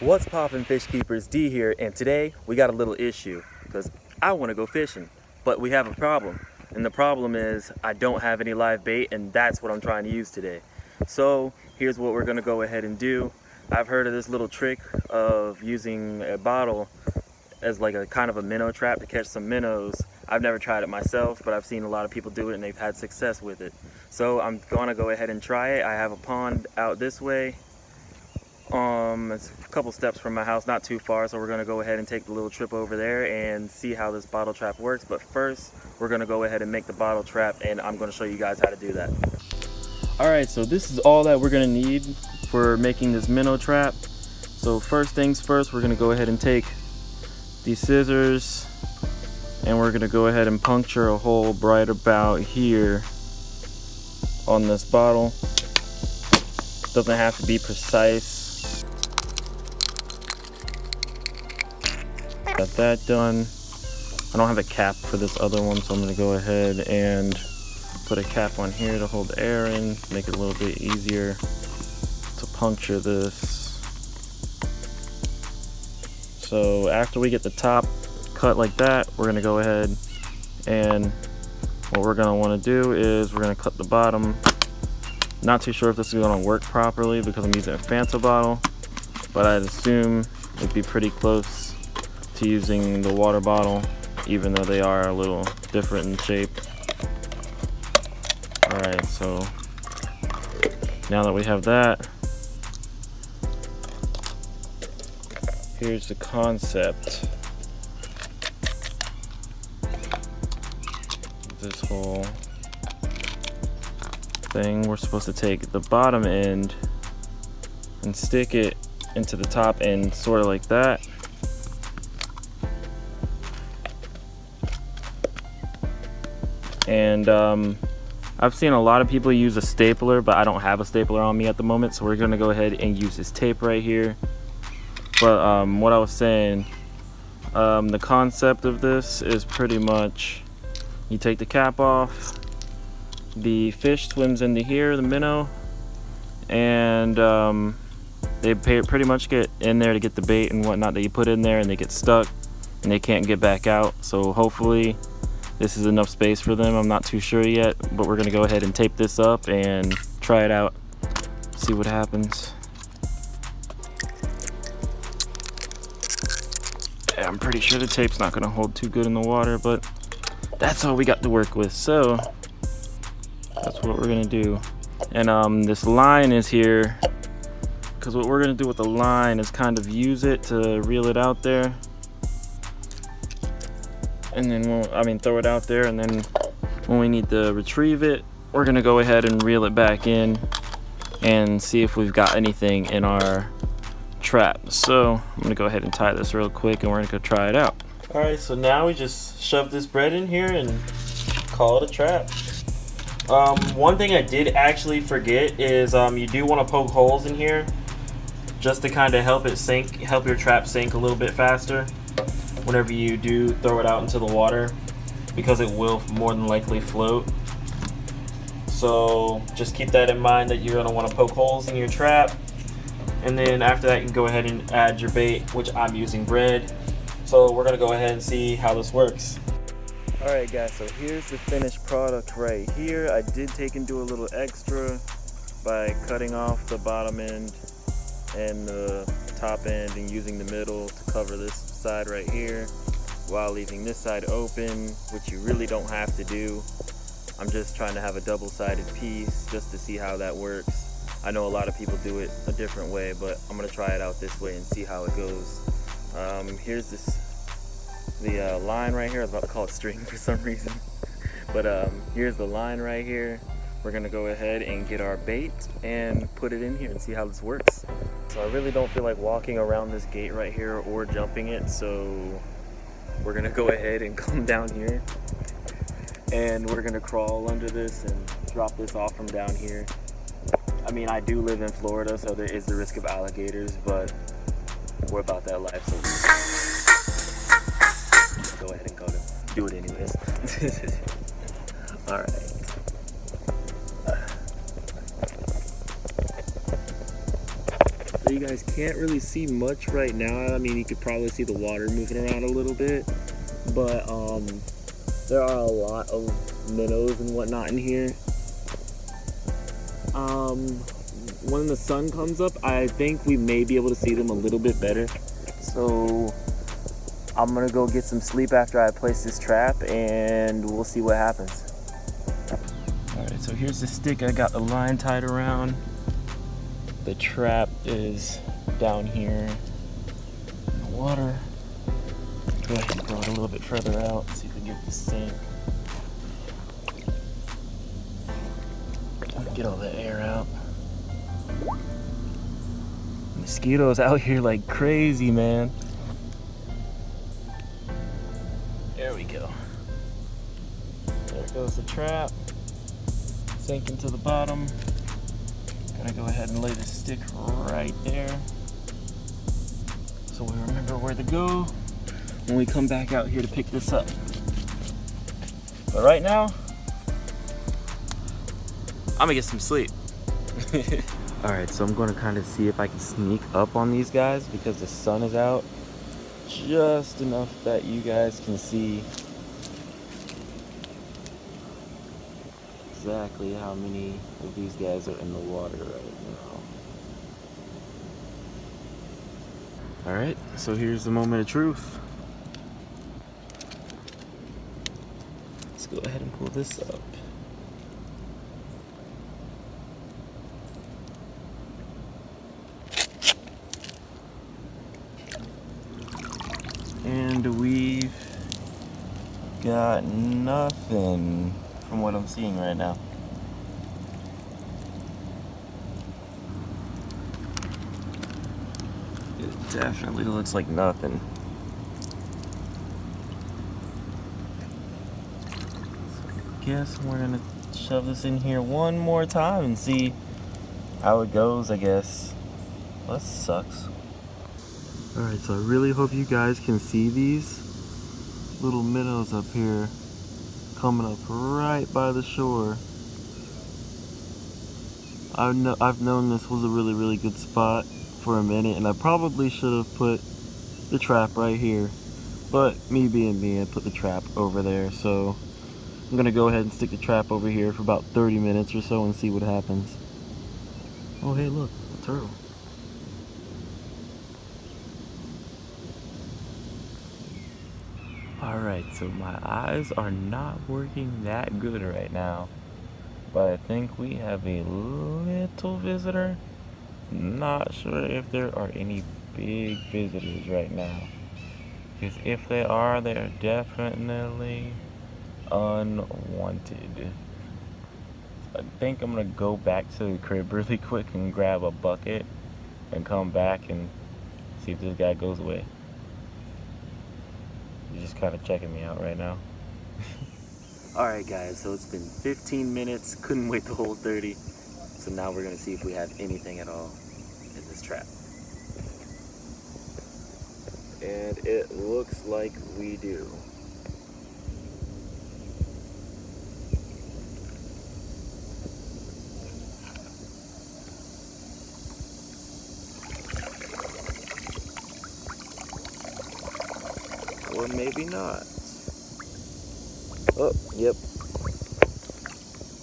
What's poppin', fish keepers? D here, and today we got a little issue because I want to go fishing, but we have a problem. And the problem is I don't have any live bait, and that's what I'm trying to use today. So here's what we're gonna go ahead and do. I've heard of this little trick of using a bottle as like a kind of a minnow trap to catch some minnows. I've never tried it myself, but I've seen a lot of people do it and they've had success with it. So I'm gonna go ahead and try it. I have a pond out this way. It's a couple steps from my house, not too far, so we're gonna go ahead and take the little trip over there and see how this bottle trap works. But first, we're gonna go ahead and make the bottle trap, and I'm gonna show you guys how to do that. All right, so this is all that we're gonna need for making this minnow trap. So first things first, we're gonna go ahead and take these scissors, and we're gonna go ahead and puncture a hole right about here on this bottle. Doesn't have to be precise. Got that done. I don't have a cap for this other one, so I'm going to go ahead and put a cap on here to hold air in, make it a little bit easier to puncture this. So after we get the top cut like that, we're going to go ahead and what we're going to want to do is we're going to cut the bottom. Not too sure if this is going to work properly because I'm using a Fanta bottle, but I'd assume it'd be pretty close to using the water bottle, even though they are a little different in shape. Alright, so now that we have that, here's the concept. This whole thing, we're supposed to take the bottom end and stick it into the top end, sort of like that. And I've seen a lot of people use a stapler, but I don't have a stapler on me at the moment, so we're gonna go ahead and use this tape right here. But what I was saying, the concept of this is pretty much you take the cap off, the fish swims into here, the minnow, and they pretty much get in there to get the bait and whatnot that you put in there, and they get stuck and they can't get back out. So hopefully this is enough space for them. I'm not too sure yet, but we're gonna go ahead and tape this up and try it out, see what happens. Yeah, I'm pretty sure the tape's not gonna hold too good in the water, but that's all we got to work with. So that's what we're gonna do. And this line is here because what we're gonna do with the line is kind of use it to reel it out there, and then throw it out there, and then when we need to retrieve it, we're gonna go ahead and reel it back in and see if we've got anything in our trap. So I'm gonna go ahead and tie this real quick, and we're gonna go try it out. All right, so now we just shove this bread in here and call it a trap. One thing I did actually forget is you do want to poke holes in here just to kind of help your trap sink a little bit faster whenever you do throw it out into the water, because it will more than likely float. So just keep that in mind, that you're going to want to poke holes in your trap, and then after that you can go ahead and add your bait, which I'm using bread. So we're going to go ahead and see how this works. Alright guys, so here's the finished product right here. I did take and do a little extra by cutting off the bottom end and the top end and using the middle to cover this side right here while leaving this side open, which you really don't have to do. I'm just trying to have a double-sided piece just to see how that works. I know a lot of people do it a different way, but I'm gonna try it out this way and see how it goes. Here's the line right here. I was about to call it string for some reason, but here's the line right here. We're gonna go ahead and get our bait and put it in here and see how this works. So I really don't feel like walking around this gate right here or jumping it, so we're gonna go ahead and come down here, and we're gonna crawl under this and drop this off from down here. I mean, I do live in Florida, so there is the risk of alligators, but we're about that life, so go ahead and do it anyways. All right. So you guys can't really see much right now. I mean, you could probably see the water moving around a little bit, but there are a lot of minnows and whatnot in here. When the sun comes up, I think we may be able to see them a little bit better. So I'm gonna go get some sleep after I place this trap, and we'll see what happens. All right, so here's the stick I got the line tied around. The trap is down here in the water. Go ahead and throw it a little bit further out, see if we can get the sink. Get all the air out. Mosquitoes out here like crazy, man. There we go. There goes the trap. Sinking to the bottom. Gonna go ahead and lay the stick right there, so we remember where to go when we come back out here to pick this up. But right now, I'm gonna get some sleep. All right, so I'm gonna kind of see if I can sneak up on these guys because the sun is out just enough that you guys can see exactly how many of these guys are in the water right now. All right, so here's the moment of truth. Let's go ahead and pull this up. And we've got nothing from what I'm seeing right now. It definitely looks like nothing. So I guess we're gonna shove this in here one more time and see how it goes, I guess. Well, that sucks. Alright, so I really hope you guys can see these little minnows up here coming up right by the shore. I've known this was a really good spot for a minute, and I probably should have put the trap right here, but me being me, I put the trap over there. So I'm gonna go ahead and stick the trap over here for about 30 minutes or so and see what happens. Oh hey, look, a turtle. Alright, so my eyes are not working that good right now, but I think we have a little visitor. Not sure if there are any big visitors right now, because if they are definitely unwanted. I think I'm gonna go back to the crib really quick and grab a bucket and come back and see if this guy goes away. He's just kind of checking me out right now. Alright guys, so it's been 15 minutes, couldn't wait the whole 30. So now we're gonna see if we have anything at all in this trap. And it looks like we do. Or maybe not. Oh, yep.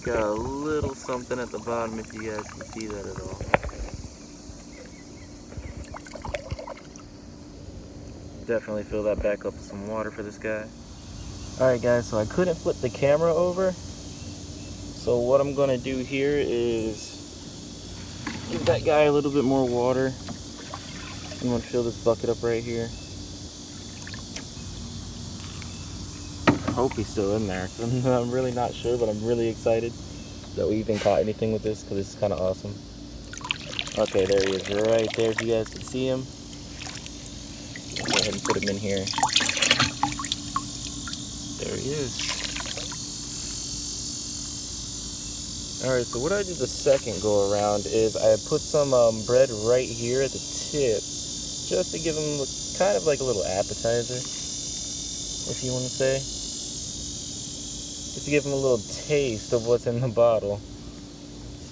Got a little something at the bottom if you guys can see that at all. Definitely fill that back up with some water for this guy. Alright guys, so I couldn't flip the camera over. So what I'm gonna do here is give that guy a little bit more water. I'm gonna fill this bucket up right here. I hope he's still in there. I'm really not sure, but I'm really excited that we even caught anything with this, because this is kind of awesome. Okay, there he is right there if you guys can see him. Go ahead and put him in here. There he is. Alright, so what I did the second go around is I put some bread right here at the tip, just to give him kind of like a little appetizer, if you want to say. Just to give them a little taste of what's in the bottle.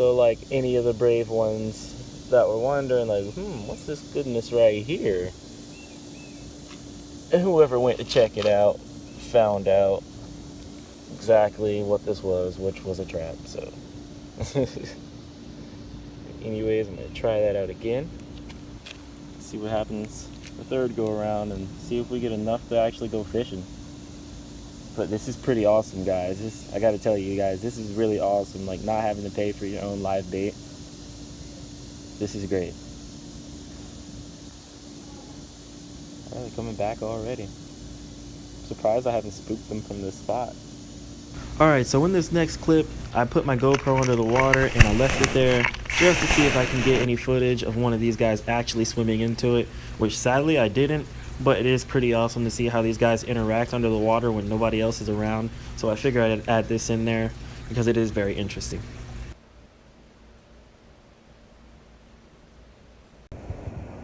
So like any of the brave ones that were wondering, like, what's this goodness right here? And whoever went to check it out found out exactly what this was, which was a trap. So anyways, I'm gonna try that out again, see what happens the third go around, and see if we get enough to actually go fishing. But this is pretty awesome, guys. I gotta tell you guys, this is really awesome, like not having to pay for your own live bait. This is great. Oh, they're coming back already. I'm surprised I haven't spooked them from this spot. Alright, so in this next clip, I put my GoPro under the water and I left it there just to see if I can get any footage of one of these guys actually swimming into it, which sadly I didn't, but it is pretty awesome to see how these guys interact under the water when nobody else is around. So I figured I'd add this in there because it is very interesting.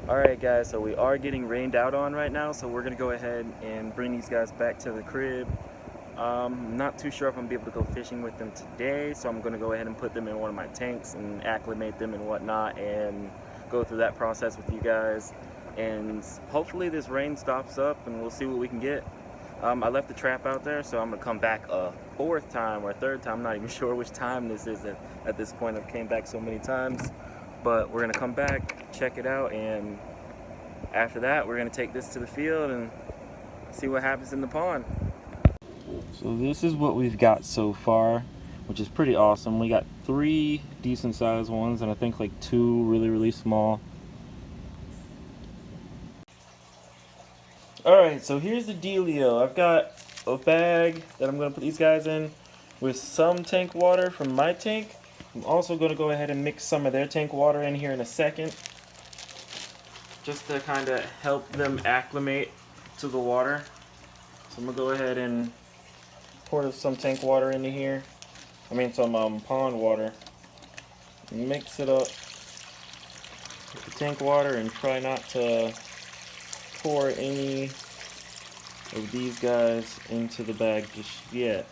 Alright guys, so we are getting rained out on right now, so we're going to go ahead and bring these guys back to the crib. Not too sure if I'm going to be able to go fishing with them today, so I'm going to go ahead and put them in one of my tanks and acclimate them and whatnot and go through that process with you guys. And hopefully this rain stops up and we'll see what we can get. I left the trap out there, so I'm going to come back a fourth time or a third time. I'm not even sure which time this is at this point. I've came back so many times. But we're going to come back, check it out, and after that we're going to take this to the field and see what happens in the pond. So this is what we've got so far, which is pretty awesome. We got 3 decent sized ones and I think like 2 really small. Alright, so here's the dealio. I've got a bag that I'm going to put these guys in with some tank water from my tank. I'm also going to go ahead and mix some of their tank water in here in a second, just to kind of help them acclimate to the water. So I'm going to go ahead and pour some tank water into here. Some pond water. Mix it up with the tank water and try not to pour any of these guys into the bag just yet,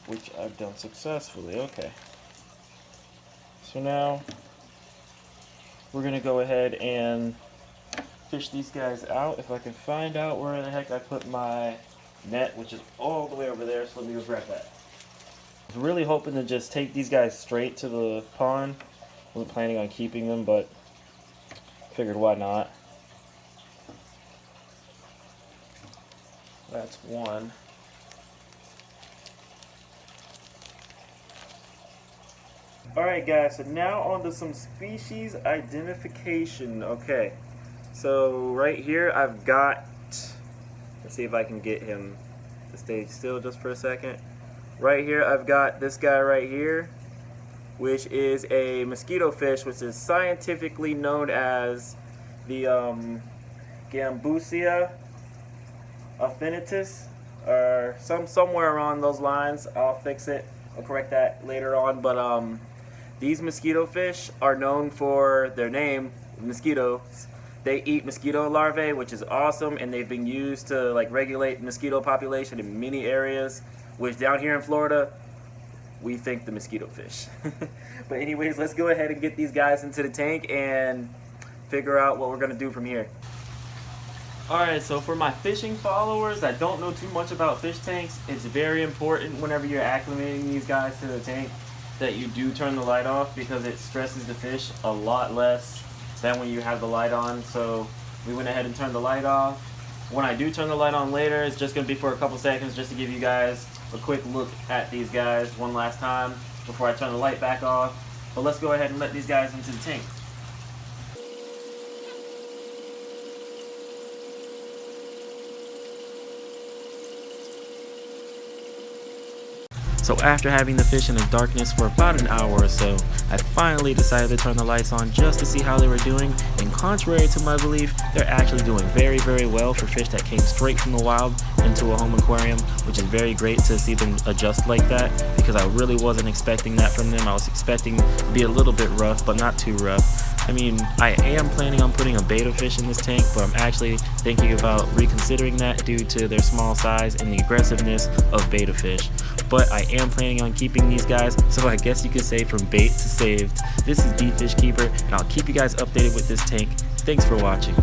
which I've done successfully. Okay. So now we're going to go ahead and fish these guys out. If I can find out where the heck I put my net, which is all the way over there, so let me go grab that. I was really hoping to just take these guys straight to the pond. I wasn't planning on keeping them, but figured why not. That's one. Alright guys, so now on to some species identification. Okay, so right here I've got, let's see if I can get him to stay still just for a second. Right here I've got this guy right here, which is a mosquito fish, which is scientifically known as the Gambusia affinitus, or somewhere around those lines. I'll fix it, I'll correct that later on, but these mosquito fish are known for their name, mosquitoes. They eat mosquito larvae, which is awesome, and they've been used to like regulate mosquito population in many areas, which down here in Florida, we think the mosquito fish. But anyways, let's go ahead and get these guys into the tank and figure out what we're gonna do from here. Alright, so for my fishing followers that don't know too much about fish tanks, it's very important whenever you're acclimating these guys to the tank that you do turn the light off, because it stresses the fish a lot less than when you have the light on. So we went ahead and turned the light off. When I do turn the light on later, it's just going to be for a couple seconds just to give you guys a quick look at these guys one last time before I turn the light back off. But let's go ahead and let these guys into the tank. So after having the fish in the darkness for about an hour or so, I finally decided to turn the lights on just to see how they were doing, and contrary to my belief, they're actually doing very well for fish that came straight from the wild into a home aquarium, which is very great to see them adjust like that, because I really wasn't expecting that from them. I was expecting to be a little bit rough, but not too rough. I mean, I am planning on putting a betta fish in this tank, but I'm actually thinking about reconsidering that due to their small size and the aggressiveness of betta fish. but I am planning on keeping these guys, so I guess you could say from bait to saved. This is D Fish Keeper, and I'll keep you guys updated with this tank. Thanks for watching.